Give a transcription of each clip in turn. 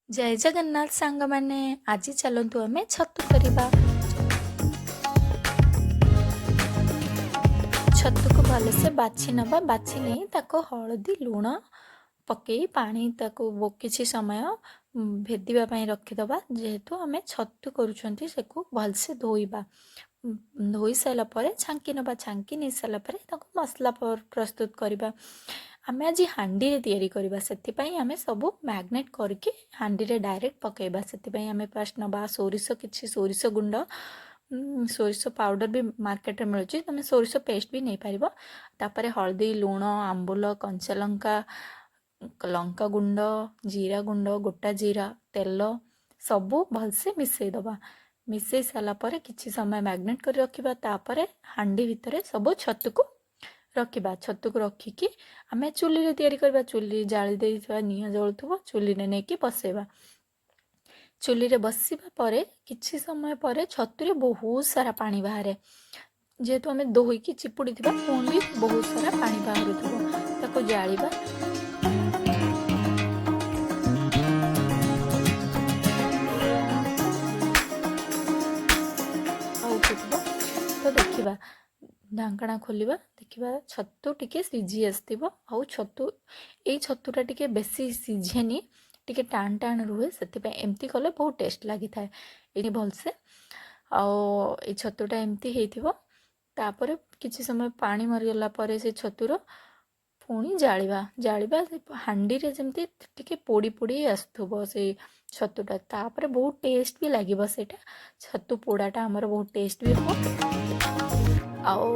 जय जगन्नाथ सांग मैंने आज चलतु आम छतु करवा। छतु को भलसे बाछि नवा, बाछि नहीं ताको हलदी लुण पकई पानी ताको किछि समय भेदिबा पई रखिदबा। जेहेतु आमे छतु करूछंती सेको भलसे धोइबा। धोई सारा पर छांकी नवा, छांकी नहीं सारा पर ताको मसला प्रस्तुत करबा। आमे आज हांडी रे तैयारी करबा, सेति पई आमे सब मैग्नेट करके हांडी रे डायरेक्ट पकेबा। सेति पई आमे फर्स्ट नवा सोरिष, किछि सोरिष गुंड, सोरिष पाउडर भी मार्केट रे मिलुची, तमे सोरिष पेस्ट भी नहीं पारिबो। तापरे हल्दी लुण आंबुल कंचा लंका, लंका गुंड, जीरा गुंड, गोटा जीरा, तेल सबू भलसे मिसई दबा। मिसई सारा पर किछि समय मैग्नेट कर रखिबा। तापरे हांडी भितरे सब छतु को रखिबा। छतु को रखिकी आमे चुली रे तैयारी करबा। चुली जाली देइथबा, निया जळुथबो, चुली रे नेकी बसेबा। चुली रे बसिबा परे किछि समय परे छतु रे बहुत सारा पानी बाहरे। जेहेतु आमे धोईकी चिपुड़ी थिबा, पुणी भी बहुत सारा पानी बाहरुथबो। ताको जाळिबा। तो देखिबा, ढांकणा खोलिबा, देखिबा छतु टिके सिझी आसथिबो। आउ छतु एई छतुटा टिके बेसी सिझेनी, टिके टाण टाण रुहे, सेतिपा एमती कले बहुत टेस्ट लागि थाए। एनी भलसे आउ ए छतुटा एमती हेइथिबो। तापरे किछि समय पानी मरिगला परे से छतुर पुणी जाळिबा। जाळिबा हांडी रे जेमती टिके पोड़ी पोड़ी आसथुबो से छतुटा। तापरे बहुत टेस्ट भी लागिबो। सेटा छतु पोड़ाटा हमर बहुत टेस्ट भी हो। आओ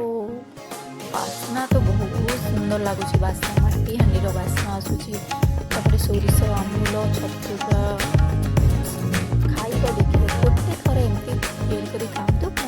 बास्ना तो बहुत सुंदर लगुच। बास्ना माटी हांडी बास्ना आसूची। तापरे सोरिष आंबुल छतुटा खाइबा। देखिए गोटे थर एमती तैयारी करी खातु।